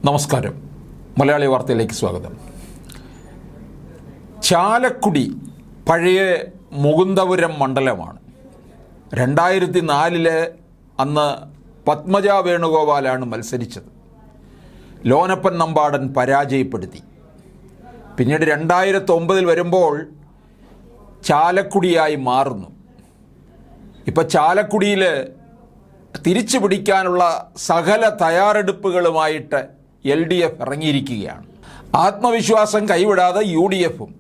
നമസ്കാരം. മലയാളി വാർത്തയിലേക്ക് സ്വാഗതം. ചാലക്കുടി പഴയ മുകുന്ദപുരം മണ്ഡലമാണ്. 2004 അന്ന് പത്മജ വേണുഗോപാലാണ് മത്സരിച്ചത്. ലോനപ്പൻ നമ്പാടൻ പരാജയപ്പെടുത്തി. പിന്നീട് 2009 വരുമ്പോൾ ചാലക്കുടിയായി മാറുന്നു. ഇപ്പം ചാലക്കുടിയിൽ തിരിച്ചു പിടിക്കാനുള്ള സകല തയ്യാറെടുപ്പുകളുമായിട്ട് LDF ഇറങ്ങിയിരിക്കുകയാണ്. ആത്മവിശ്വാസം കൈവിടാതെ UDFും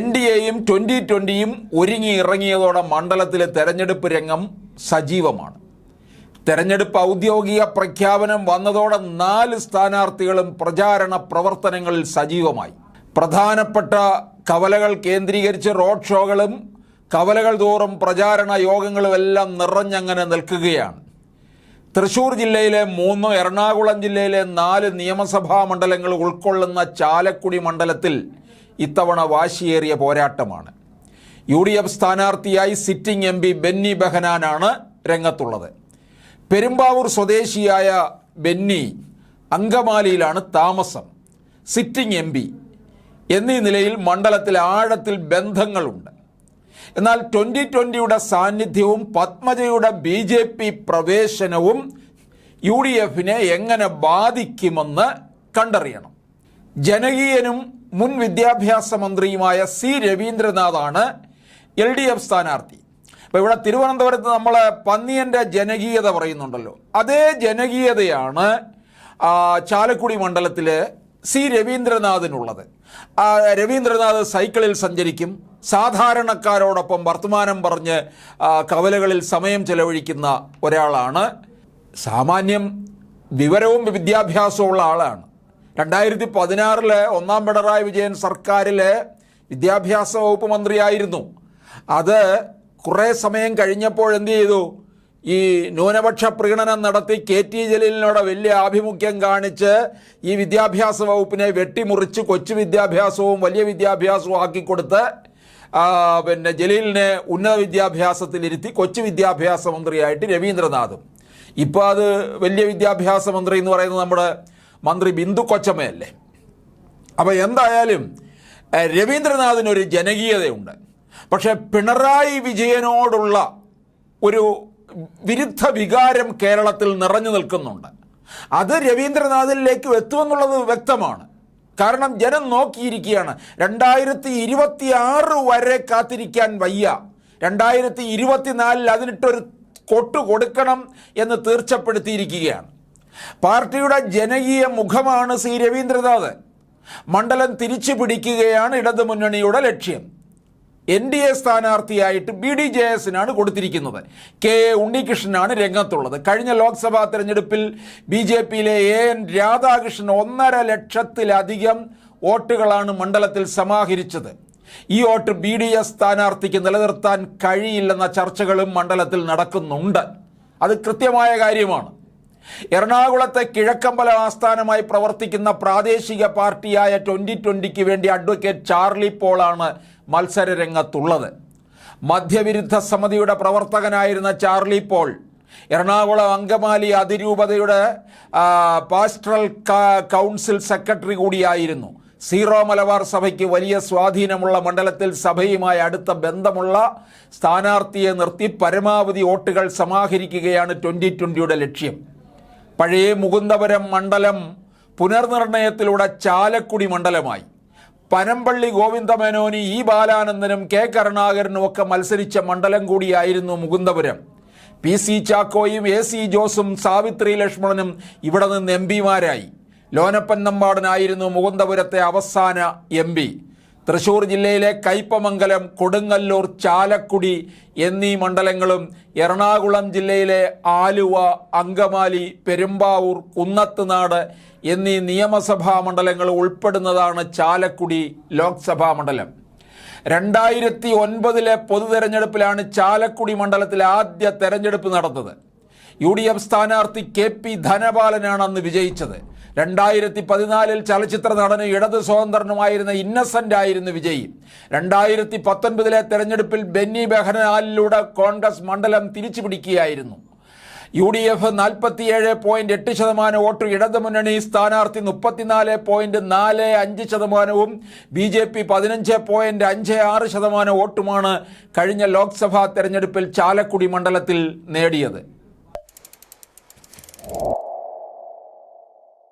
NDAയും 2020യും ഒരുങ്ങി ഇറങ്ങിയതോടെ മണ്ഡലത്തിലെ തെരഞ്ഞെടുപ്പ് രംഗം സജീവമാണ്. തെരഞ്ഞെടുപ്പ് ഔദ്യോഗിക പ്രഖ്യാപനം വന്നതോടെ 4 സ്ഥാനാർത്ഥികളും പ്രചാരണ പ്രവർത്തനങ്ങളിൽ സജീവമായി. പ്രധാനപ്പെട്ട കവലകൾ കേന്ദ്രീകരിച്ച് റോഡ് ഷോകളും കവലകൾ തോറും പ്രചാരണ യോഗങ്ങളുമെല്ലാം നിറഞ്ഞങ്ങനെ നിൽക്കുകയാണ്. തൃശ്ശൂർ ജില്ലയിലെ 3, എറണാകുളം ജില്ലയിലെ 4 നിയമസഭാ മണ്ഡലങ്ങൾ ഉൾക്കൊള്ളുന്ന ചാലക്കുടി മണ്ഡലത്തിൽ ഇത്തവണ വാശിയേറിയ പോരാട്ടമാണ്. UDF സ്ഥാനാർത്ഥിയായി സിറ്റിംഗ് MP ബെന്നി ബെഹനാനാണ് രംഗത്തുള്ളത്. പെരുമ്പാവൂർ സ്വദേശിയായ ബെന്നി അങ്കമാലിയിലാണ് താമസം. സിറ്റിംഗ് MP എന്നീ നിലയിൽ മണ്ഡലത്തിൽ ആഴത്തിൽ ബന്ധങ്ങളുണ്ട്. എന്നാൽ 2020യുടെ സാന്നിധ്യവും പത്മജയുടെ BJP പ്രവേശനവും UDFനെ എങ്ങനെ ബാധിക്കുമെന്ന് കണ്ടറിയണം. ജനകീയനും മുൻ വിദ്യാഭ്യാസ മന്ത്രിയുമായ C രവീന്ദ്രനാഥാണ് LDF സ്ഥാനാർത്ഥി. അപ്പോൾ ഇവിടെ തിരുവനന്തപുരത്ത് നമ്മൾ പന്നിയൻ്റെ ജനകീയത പറയുന്നുണ്ടല്ലോ, അതേ ജനകീയതയാണ് ചാലക്കുടി മണ്ഡലത്തിൽ C രവീന്ദ്രനാഥിനുള്ളത്. രവീന്ദ്രനാഥ് സൈക്കിളിൽ സഞ്ചരിക്കും. സാധാരണക്കാരോടൊപ്പം വർത്തമാനം പറഞ്ഞ് കവലകളിൽ സമയം ചെലവഴിക്കുന്ന ഒരാളാണ്. സാമാന്യം വിവരവും വിദ്യാഭ്യാസവും ഉള്ള ആളാണ്. 2016 ഒന്നാം പിണറായി വിജയൻ സർക്കാരിൽ വിദ്യാഭ്യാസ വകുപ്പ് മന്ത്രിയായിരുന്നു. അത് കുറേ സമയം കഴിഞ്ഞപ്പോൾ എന്ത് ചെയ്തു? ഈ ന്യൂനപക്ഷ പ്രീണനം നടത്തി KT ജലീലിനോട് വലിയ ആഭിമുഖ്യം കാണിച്ച് ഈ വിദ്യാഭ്യാസ വകുപ്പിനെ വെട്ടിമുറിച്ച് കൊച്ചു വിദ്യാഭ്യാസവും വലിയ വിദ്യാഭ്യാസവും ആക്കിക്കൊടുത്ത് ജലീലിനെ ഉന്നത വിദ്യാഭ്യാസത്തിലിരുത്തി കൊച്ചു വിദ്യാഭ്യാസ മന്ത്രിയായിട്ട് രവീന്ദ്രനാഥും. ഇപ്പോൾ അത് വലിയ വിദ്യാഭ്യാസ മന്ത്രി എന്ന് പറയുന്നത് നമ്മുടെ മന്ത്രി ബിന്ദു കൊച്ചമ്മയല്ലേ. അപ്പോൾ എന്തായാലും രവീന്ദ്രനാഥിനൊരു ജനകീയതയുണ്ട്. പക്ഷേ പിണറായി വിജയനോടുള്ള ഒരു വിരുദ്ധ വികാരം കേരളത്തിൽ നിറഞ്ഞു നിൽക്കുന്നുണ്ട്. അത് രവീന്ദ്രനാഥിലേക്ക് എത്തുമെന്നുള്ളത് വ്യക്തമാണ്. കാരണം ജനം നോക്കിയിരിക്കുകയാണ്. 2026 വരെ കാത്തിരിക്കാൻ വയ്യ. 2024 അതിനിട്ടൊരു കൊട്ടു കൊടുക്കണം എന്ന് തീർച്ചപ്പെടുത്തിയിരിക്കുകയാണ്. പാർട്ടിയുടെ ജനകീയ മുഖമാണ് C രവീന്ദ്രനാഥ്. മണ്ഡലം തിരിച്ചു പിടിക്കുകയാണ് ഇടതുമുന്നണിയുടെ ലക്ഷ്യം. NDA സ്ഥാനാർത്ഥിയായിട്ട് BDJSനാണ് കൊടുത്തിരിക്കുന്നത്. KA ഉണ്ണികൃഷ്ണനാണ് രംഗത്തുള്ളത്. കഴിഞ്ഞ ലോക്സഭാ തെരഞ്ഞെടുപ്പിൽ BJPയിലെ AN രാധാകൃഷ്ണൻ 1.5 ലക്ഷത്തിലധികം വോട്ടുകളാണ് മണ്ഡലത്തിൽ സമാഹരിച്ചത്. ഈ വോട്ട് BDS സ്ഥാനാർത്ഥിക്ക് നിലനിർത്താൻ കഴിയില്ലെന്ന ചർച്ചകളും മണ്ഡലത്തിൽ നടക്കുന്നുണ്ട്. അത് കൃത്യമായ കാര്യമാണ്. എറണാകുളത്തെ കിഴക്കമ്പലം ആസ്ഥാനമായി പ്രവർത്തിക്കുന്ന പ്രാദേശിക പാർട്ടിയായ 2020ക്ക് വേണ്ടി അഡ്വക്കേറ്റ് ചാർലി പോളാണ് മത്സര രംഗത്തുള്ളത്. മദ്യവിരുദ്ധ സമിതിയുടെ പ്രവർത്തകനായിരുന്ന ചാർലി പോൾ എറണാകുളം അങ്കമാലി അതിരൂപതയുടെ പാസ്റ്ററൽ കൗൺസിൽ സെക്രട്ടറി കൂടിയായിരുന്നു. സീറോ മലബാർ സഭയ്ക്ക് വലിയ സ്വാധീനമുള്ള മണ്ഡലത്തിൽ സഭയുമായി അടുത്ത ബന്ധമുള്ള സ്ഥാനാർത്ഥിയെ നിർത്തി പരമാവധി വോട്ടുകൾ സമാഹരിക്കുകയാണ് 2020യുടെ ലക്ഷ്യം. പഴയ മുകുന്ദപുരം മണ്ഡലം പുനർനിർണയത്തിലൂടെ ചാലക്കുടി മണ്ഡലമായി. പനമ്പള്ളി ഗോവിന്ദമേനോനി, E ബാലാനന്ദനും K കരുണാകരനും ഒക്കെ മത്സരിച്ച മണ്ഡലം കൂടിയായിരുന്നു മുകുന്ദപുരം. PC ചാക്കോയും AC ജോസും സാവിത്രി ലക്ഷ്മണനും ഇവിടെ നിന്ന് MPമാരായി. ലോനപ്പൻ നമ്പാടനായിരുന്നു മുകുന്ദപുരത്തെ അവസാന MP. തൃശ്ശൂർ ജില്ലയിലെ കയ്പമംഗലം, കൊടുങ്ങല്ലൂർ, ചാലക്കുടി എന്നീ മണ്ഡലങ്ങളും എറണാകുളം ജില്ലയിലെ ആലുവ, അങ്കമാലി, പെരുമ്പാവൂർ, കുന്നത്തുനാട് എന്നീ നിയമസഭാ മണ്ഡലങ്ങൾ ഉൾപ്പെടുന്നതാണ് ചാലക്കുടി ലോക്സഭാ മണ്ഡലം. 2009 പൊതു തെരഞ്ഞെടുപ്പിലാണ് ചാലക്കുടി മണ്ഡലത്തിൽ ആദ്യ തെരഞ്ഞെടുപ്പ് നടന്നത്. UDF സ്ഥാനാർത്ഥി KP ധനപാലനാണ് അന്ന് വിജയിച്ചത്. 2014 ചലച്ചിത്ര നടനും ഇടത് സ്വതന്ത്രനുമായിരുന്ന ഇന്നസെന്റ് ആയിരുന്നു വിജയി. 2019 തെരഞ്ഞെടുപ്പിൽ ബെന്നി ബെഹനാനിലൂടെ കോൺഗ്രസ് മണ്ഡലം തിരിച്ചു പിടിക്കുകയായിരുന്നു. UDF 47.8% വോട്ടും ഇടതുമുന്നണി സ്ഥാനാർത്ഥി 34.45%വും BJP 15.56% വോട്ടുമാണ് കഴിഞ്ഞ ലോക്സഭാ തെരഞ്ഞെടുപ്പിൽ ചാലക്കുടി മണ്ഡലത്തിൽ നേടിയത്.